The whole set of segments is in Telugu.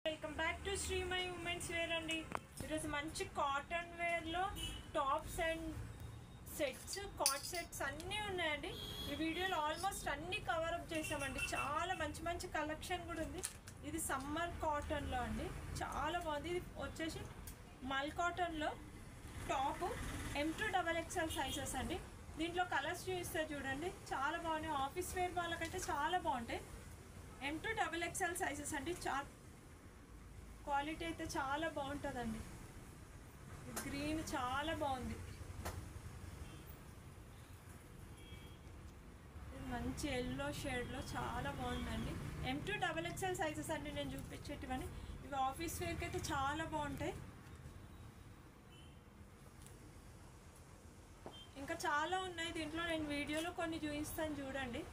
Welcome back to Shrimai women's wear అండి. ఈరోజు మంచి కాటన్ వేర్లో టాప్స్ అండ్ సెట్స్, కాట్ సెట్స్ అన్నీ ఉన్నాయండి. ఈ వీడియోలో ఆల్మోస్ట్ అన్నీ కవరప్ చేసామండి. చాలా మంచి మంచి కలెక్షన్ కూడా ఉంది. ఇది సమ్మర్ కాటన్లో అండి, చాలా బాగుంది. ఇది వచ్చేసి మల్ కాటన్లో టాప్ M2XXL సైజెస్ అండి. దీంట్లో కలర్స్ చూపిస్తే చూడండి, చాలా బాగున్నాయి. ఆఫీస్ వేర్ వాళ్ళకైతే చాలా బాగుంటాయి. M2XXL సైజెస్ అండి. క్వాలిటీ అయితే చాలా బాగుంటుందండి. గ్రీన్ చాలా బాగుంది. మంచి ఎల్లో షేడ్లో చాలా బాగుందండి. M2XXL సైజెస్ అండి నేను చూపించేటివని. ఇవి ఆఫీస్ వేర్కి అయితే చాలా బాగుంటాయి. ఇంకా చాలా ఉన్నాయి దీంట్లో, నేను వీడియోలో కొన్ని చూపిస్తాను చూడండి.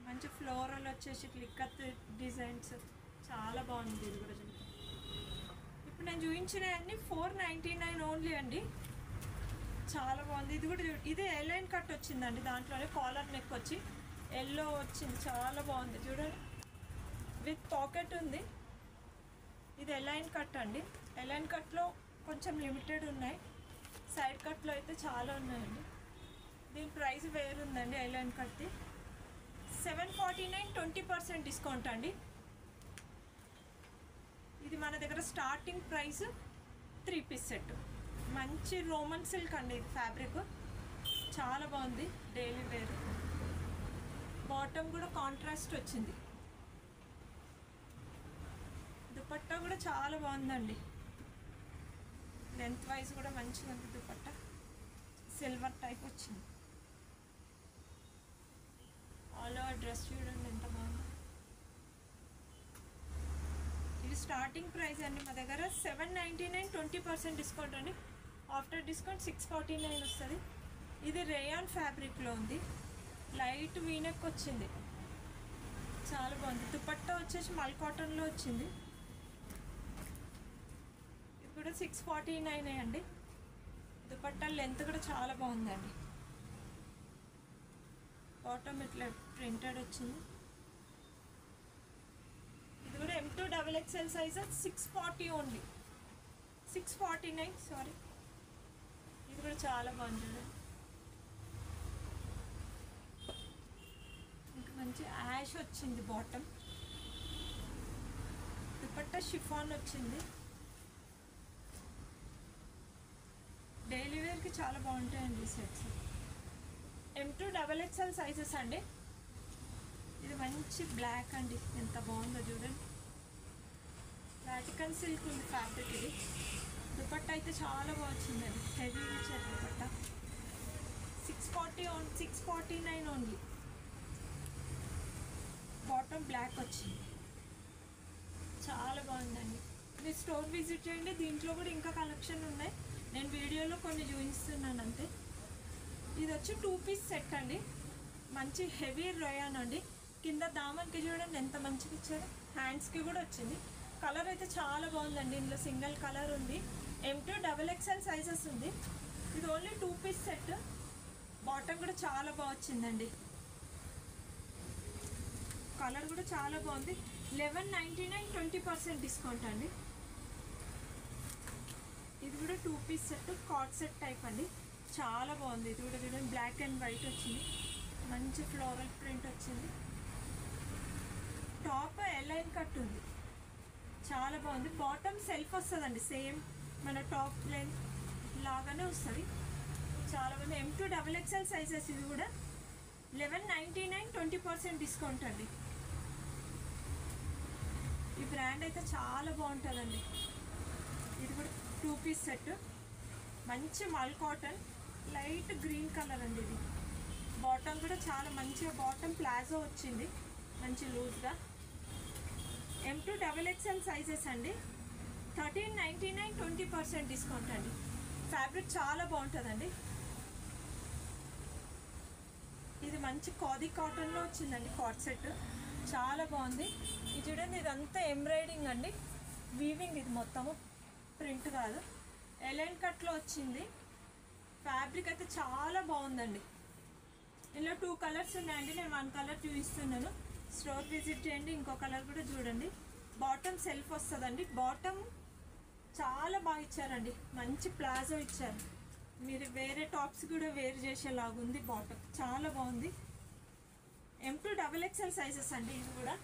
మంచి ఫ్లోరల్ వచ్చేసి క్లిక్కత్ డిజైన్స్ చాలా బాగుంది. ఇది కూడా చూడండి. ఇప్పుడు నేను చూపించినవన్నీ 499 ఓన్లీ అండి. చాలా బాగుంది. ఇది కూడా ఇది ఎలైన్ కట్ వచ్చిందండి. దాంట్లోనే కాలర్ నెక్ వచ్చి ఎల్లో వచ్చింది, చాలా బాగుంది చూడండి. విత్ పాకెట్ ఉంది. ఇది ఎలైన్ కట్ అండి. ఎలైన్ కట్లో కొంచెం లిమిటెడ్ ఉన్నాయి, సైడ్ కట్లో అయితే చాలా ఉన్నాయండి. దీని ప్రైస్ వేరుందండి. ఎలైన్ కట్ది 749, 20% డిస్కౌంట్ అండి. ఇది మన దగ్గర స్టార్టింగ్ ప్రైస్ 3 పీస్ సెట్. మంచి రోమన్ సిల్క్ అండి. ఇది ఫ్యాబ్రిక్ చాలా బాగుంది. Daily wear. బాటమ్ కూడా కాంట్రాస్ట్ వచ్చింది. దుపట్టా కూడా చాలా బాగుందండి. లెంత్ వైజ్ కూడా మంచిగా ఉంది. దుపట్టా సిల్వర్ టైప్ వచ్చింది. ఆల్ ఓవర్ డ్రెస్ చూడండి ఎంత బాగుంది. ఇది స్టార్టింగ్ ప్రైస్ అండి మా దగ్గర 799, 20% డిస్కౌంట్ అండి. ఆఫ్టర్ డిస్కౌంట్ 649 వస్తుంది. ఇది రేయాన్ ఫ్యాబ్రిక్లో ఉంది. లైట్ వీనెక్ వచ్చింది, చాలా బాగుంది. దుపట్టా వచ్చేసి మల్ కాటన్లో వచ్చింది. ఇది కూడా 649 అండి. దుపట్టా లెంత్ కూడా చాలా బాగుందండి. బాటమ్ ఇట్లా ప్రింటెడ్ వచ్చింది. ఇది కూడా M2XXL సైజ్ 640 ఓన్లీ, 649 సారీ. ఇది కూడా చాలా బాగుంది చూడండి. ఇంకా మంచి యాష్ వచ్చింది బాటమ్. దుపట్టా షిఫాన్ వచ్చింది. డైలీ వేర్కి చాలా బాగుంటాయండి ఈ సెట్స్. M2XXL సైజెస్ అండి. ఇది మంచి బ్లాక్ అండి, ఎంత బాగుందో చూడండి. వాటికన్ సిల్క్ ఉంది ఫ్యాబ్రిక్. ఇది దుపట్టా అయితే చాలా బాగా వచ్చిందండి. హెవీ ఇచ్చారు దుపట్టా. 649 ఓన్లీ. బాటమ్ బ్లాక్ వచ్చింది, చాలా బాగుందండి. మీరు స్టోర్ విజిట్ చేయండి. దీంట్లో కూడా ఇంకా కలెక్షన్ ఉన్నాయి, నేను వీడియోలో కొన్ని చూపిస్తున్నాను అంతే. ఇది వచ్చి 2 పీస్ సెట్ అండి. మంచి హెవీ రయాన్ అండి. కింద దామన్కి చూడండి ఎంత మంచిగా ఇచ్చారు. హ్యాండ్స్కి కూడా వచ్చింది. కలర్ అయితే చాలా బాగుందండి. ఇందులో సింగిల్ కలర్ ఉంది. M2XXL సైజెస్ ఉంది. ఇది ఓన్లీ 2 పీస్ సెట్. బాటమ్ కూడా చాలా బాగా వచ్చిందండి. కలర్ కూడా చాలా బాగుంది. 1199, 20% డిస్కౌంట్ అండి. ఇది కూడా 2 piece set, coat set type అండి. చాలా బాగుంది. ఇది కూడా చూడండి, బ్లాక్ అండ్ వైట్ వచ్చింది. మంచి ఫ్లోరల్ ప్రింట్ వచ్చింది. టాప్ ఎలైన్ కట్ ఉంది, చాలా బాగుంది. బాటమ్ సెల్ఫ్ వస్తుందండి, సేమ్ మన టాప్ లెంత్ లాగానే వస్తుంది. చాలా బాగుంది. M2XXL sizes. ఇది కూడా 1199, 20% డిస్కౌంట్ అండి. ఈ బ్రాండ్ అయితే చాలా బాగుంటుందండి. ఇది కూడా 2 పీస్ సెట్. మంచి mul cotton, light green colour అండి. ఇది బాటమ్ కూడా చాలా మంచిగా, బాటమ్ ప్లాజో వచ్చింది మంచి లూజ్గా. M2XXL సైజెస్ అండి. 1399, 20% డిస్కౌంట్ అండి. ఫ్యాబ్రిక్ చాలా బాగుంటుందండి. ఇది మంచి ఖాదీ కాటన్లో వచ్చిందండి. కాట్ సెట్ చాలా బాగుంది. ఇది చూడండి, ఇదంతా ఎంబ్రాయిడింగ్ అండి, వీవింగ్. ఇది మొత్తము ప్రింట్ కాదు, ఎలైన్ కట్లో వచ్చింది. ఫ్యాబ్రిక్ అయితే చాలా బాగుందండి. ఇందులో 2 కలర్స్ ఉన్నాయండి. నేను 1 కలర్ చూపిస్తున్నాను. స్టోర్ విజిట్ చేయండి. ఇంకో కలర్ కూడా చూడండి. బాటమ్ సెల్ఫ్ వస్తుందండి. బాటమ్ చాలా బాగా ఇచ్చారండి. మంచి ప్లాజో ఇచ్చారు. మీరు వేరే టాప్స్ కూడా వేర్ చేసేలాగుంది. బాటమ్ చాలా బాగుంది. M2 XXL సైజెస్ అండి. ఇది కూడా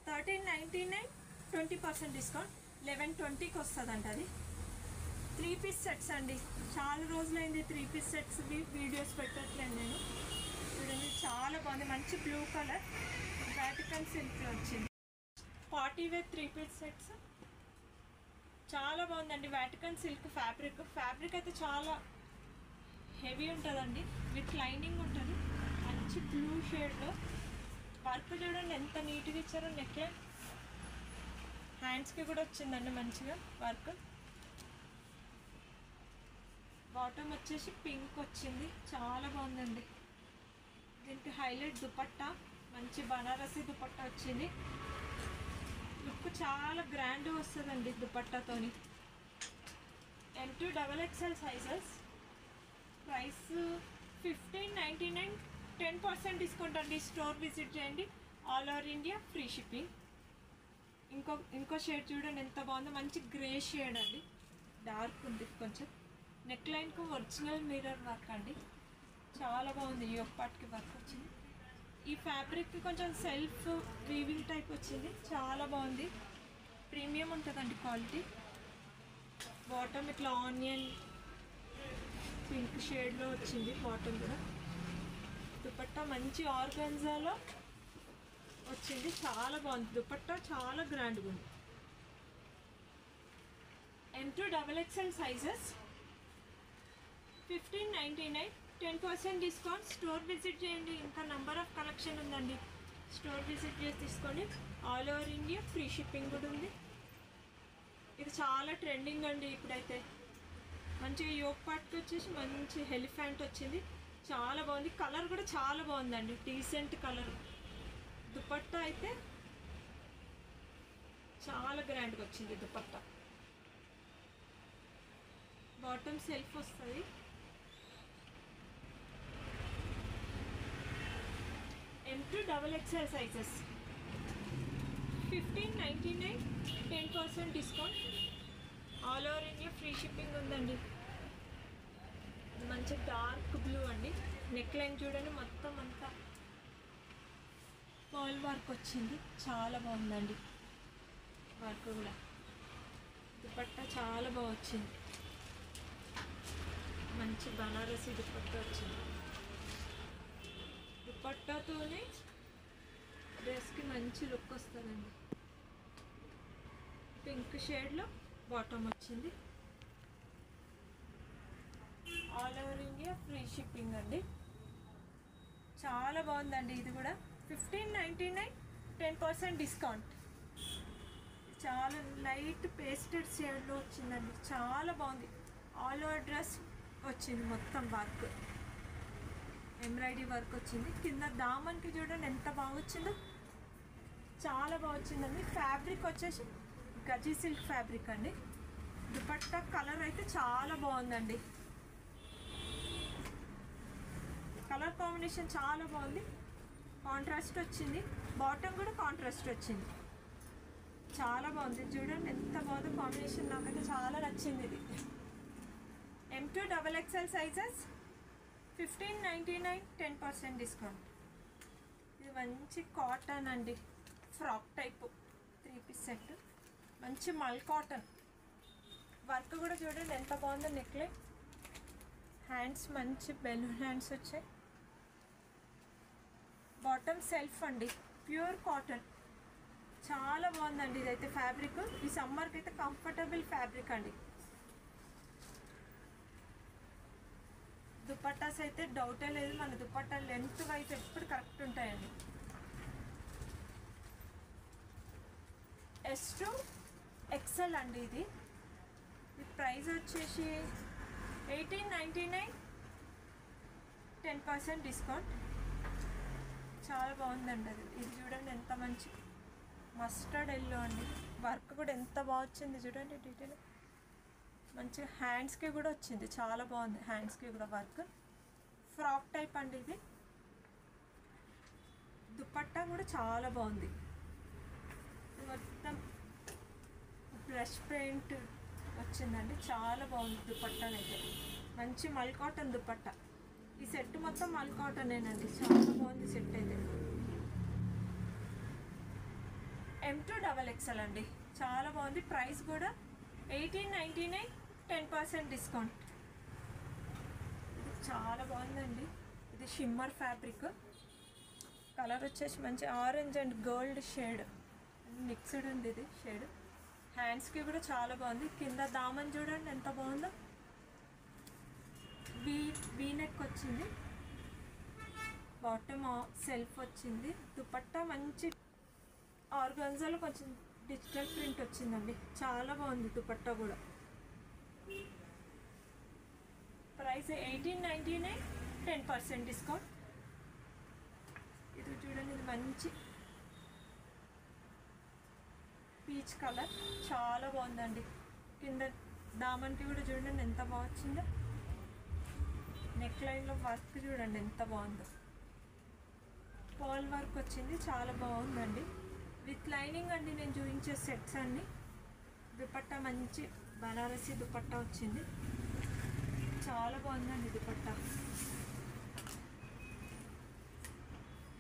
1399, 20% డిస్కౌంట్. 1120కి వస్తుందంట. అది 3 పీస్ సెట్స్ అండి. చాలా రోజులైంది 3 పీస్ సెట్స్ వీడియోస్ పెట్టట్లేదు నేను. చూడండి చాలా బాగుంది. మంచి బ్లూ కలర్ వాటికన్ సిల్క్లో వచ్చింది. పార్టీ వేర్ 3 పీస్ సెట్స్ చాలా బాగుందండి. వాటికన్ సిల్క్ ఫ్యాబ్రిక్ అయితే చాలా హెవీ ఉంటుందండి. విత్ లైనింగ్ ఉంటుంది. మంచి బ్లూ షేడ్లో వర్క్ చూడండి ఎంత నీట్గా ఇచ్చారో. నెక్ హ్యాండ్స్కి కూడా వచ్చిందండి మంచిగా వర్క్. బాటమ్ వచ్చేసి పింక్ వచ్చింది. చాలా బాగుందండి. దీనికి హైలైట్ దుపట్టా, మంచి బనారసి దుపట్టా వచ్చింది. లుక్ చాలా గ్రాండ్ వస్తుందండి దుపట్టాతోని. M2 XXL sizes. Price 1599, 10% discount అండి. స్టోర్ విజిట్ చేయండి. All over India free shipping. ఇంకో షేడ్ చూడండి ఎంత బాగుందో. మంచి గ్రే షేడ్ అండి. డార్క్ ఉంది కొంచెం. నెక్ లైన్కు ఒరిజినల్ మిర్రర్ వర్క్ అండి. చాలా బాగుంది. ఈ ఒక్కటికి వర్క్ వచ్చింది. ఈ ఫ్యాబ్రిక్ కొంచెం సెల్ఫ్ వీవింగ్ టైప్ వచ్చింది. చాలా బాగుంది. ప్రీమియం ఉంటుందండి క్వాలిటీ. బాటమ్ ఇట్లా ఆనియన్ పింక్ షేడ్లో వచ్చింది. బాటమ్ కూడా. దుపట్టా మంచి ఆర్గాన్జాలో వచ్చింది. చాలా బాగుంది. దుపట్టా చాలా గ్రాండ్గా ఉంది. M2 XXL sizes. 1599, 10% discount. Store visit చేయండి. ఇంకా నంబర్ ఆఫ్ కలెక్షన్ ఉందండి. స్టోర్ విజిట్ చేసి తీసుకోండి. All over India free shipping కూడా ఉంది. ఇది చాలా ట్రెండింగ్ అండి ఇప్పుడైతే. మంచిగా యోక్ పార్ట్కి వచ్చేసి మంచి ఎలిఫెంట్ వచ్చింది. చాలా బాగుంది. కలర్ కూడా చాలా బాగుందండి. Decent colour. దుపట్టా అయితే చాలా గ్రాండ్గా వచ్చింది దుపట్టా. బాటమ్ సెల్ఫ్ వస్తుంది. M2 XXL sizes. 1599, 10% discount. All over India free shipping ఉందండి. మంచి డార్క్ బ్లూ అండి. నెక్ లైన్ చూడండి మొత్తం అంతా పాల్ వర్క్ వచ్చింది. చాలా బాగుందండి వర్క్ కూడా. దుపట్టా చాలా బాగా వచ్చింది. మంచి బనారసి దుపట్టా వచ్చింది. దుపట్టాతోనే డ్రెస్కి మంచి లుక్ వస్తుందండి. పింక్ షేడ్లో బాటమ్ వచ్చింది. All over India free shipping అండి. చాలా బాగుందండి. ఇది కూడా 1599, 10% డిస్కౌంట్. చాలా లైట్ పేస్టెడ్ షేడ్లో వచ్చిందండి. చాలా బాగుంది. ఆల్ ఓవర్ డ్రెస్ వచ్చింది మొత్తం వర్క్. ఎంబ్రాయిడరీ వర్క్ వచ్చింది. కింద దామన్కి చూడండి ఎంత బాగా వచ్చిందో. చాలా బాగా వచ్చిందండి. ఫ్యాబ్రిక్ వచ్చేసి గజీ సిల్క్ ఫ్యాబ్రిక్ అండి. దుపట్టా కలర్ అయితే చాలా బాగుందండి. కలర్ కాంబినేషన్ చాలా బాగుంది. కాంట్రాస్ట్ వచ్చింది. బాటమ్ కూడా కాంట్రాస్ట్ వచ్చింది. చాలా బాగుంది. చూడండి ఎంత బాగుందో కాంబినేషన్. నాకైతే చాలా నచ్చింది ఇది. M2 XXL sizes. 1599, 10% డిస్కౌంట్. ఇది మంచి కాటన్ అండి. Frock type 3 piece set. మంచి మల్ కాటన్. వర్క్ కూడా చూడండి ఎంత బాగుందో. నెక్లే హ్యాండ్స్ మంచి బెలూన్ హ్యాండ్స్ వచ్చాయి. బాటమ్ సెల్ఫ్ అండి. Pure cotton. చాలా బాగుందండి ఇదైతే ఫ్యాబ్రిక్. ఈ సమ్మర్కి అయితే కంఫర్టబుల్ ఫ్యాబ్రిక్ అండి. దుపట్టాస్ అయితే డౌటే లేదు. మన దుపట్టా లెంత్ వైపు ఎప్పుడు కరెక్ట్ ఉంటాయండి. S2 XL అండి ఇది. ప్రైస్ వచ్చేసి 1899, 10% డిస్కౌంట్. చాలా బాగుందండి అది. ఇది చూడండి ఎంత మంచి మస్టర్డ్ ఎల్లో అండి. వర్క్ కూడా ఎంత బాగా వచ్చింది చూడండి. డీటెయిల్ మంచి హ్యాండ్స్కి కూడా వచ్చింది. చాలా బాగుంది హ్యాండ్స్కి కూడా వర్క్. ఫ్రాక్ టైప్ అండి ఇది. దుపట్టా కూడా చాలా బాగుంది. మొత్తం బ్రష్ పెయింట్ వచ్చిందండి, చాలా బాగుంది దుపట్టానైతే. మంచి మల్ కాటన్ దుపట్టా. ఈ సెట్ మొత్తం మల్ కాటనేనండి, చాలా బాగుంది సెట్ అయితే. M2XXL అండి, చాలా బాగుంది. ప్రైస్ కూడా 1899, 10% డిస్కౌంట్. ఇది చాలా బాగుందండి. ఇది షిమ్మర్ ఫ్యాబ్రిక్, కలర్ వచ్చేసి మంచి orange and gold shade mixed ఉంది ఇది షేడ్. హ్యాండ్స్కి కూడా చాలా బాగుంది. కింద దామన్ చూడండి ఎంత బాగుందో, వీ నెక్ వచ్చింది, బాటమ్ సెల్ఫ్ వచ్చింది. దుపట్టా మంచి ఆర్గాన్జాలో కొంచెం డిజిటల్ ప్రింట్ వచ్చిందండి, చాలా బాగుంది దుపట్టా కూడా. Price 1899, 10% discount. ఇది చూడండి, ఇది మంచి పీచ్ కలర్, చాలా బాగుందండి. కింద దామన్కి కూడా చూడండి ఎంత బాగా వచ్చిందో. నెక్ లైన్లో వర్క్ చూడండి ఎంత బాగుందో, పాల్ వర్క్ వచ్చింది, చాలా బాగుందండి. విత్ లైనింగ్ అండి నేను చూపించే సెట్స్ అన్నీ. దుపట్టా మంచి బనారసి దుపట్టా వచ్చింది, చాలా బాగుందండి దుపట్టా.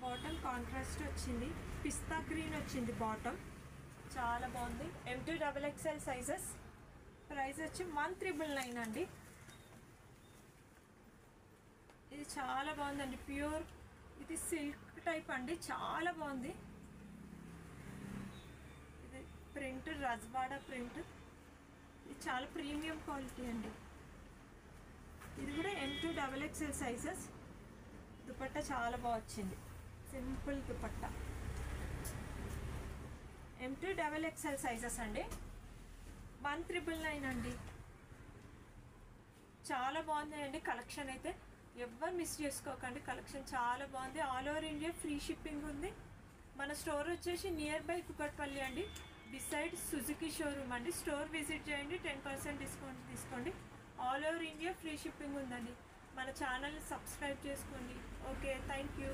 బాటమ్ కాంట్రాస్ట్ వచ్చింది, పిస్తా గ్రీన్ వచ్చింది బాటమ్, చాలా బాగుంది. M2XXL sizes. ప్రైస్ వచ్చి 1399 అండి. ఇది చాలా బాగుందండి, ప్యూర్ ఇది సిల్క్ టైప్ అండి, చాలా బాగుంది. ఇది ప్రింట్ రజ్వాడా ప్రింట్, ఇది చాలా ప్రీమియం క్వాలిటీ అండి. ఇది కూడా M2XXL సైజెస్. దుపట్టా చాలా బాగా వచ్చింది, సింపుల్ దుపట్టా. M2XXL సైజెస్ అండి, 1399 అండి. చాలా బాగుందండి కలెక్షన్ అయితే, ఎవ్వరు మిస్ చేసుకోకండి. కలెక్షన్ చాలా బాగుంది. All over India free shipping ఉంది. మన స్టోర్ వచ్చేసి నియర్ బై కుకట్పల్లి అండి, బిసైడ్ సుజుకి షోరూమ్ అండి. స్టోర్ విజిట్ చేయండి, 10% డిస్కౌంట్ తీసుకోండి. All over India free shipping ఉందండి. మన ఛానల్ని సబ్స్క్రైబ్ చేసుకోండి. Okay, thank you.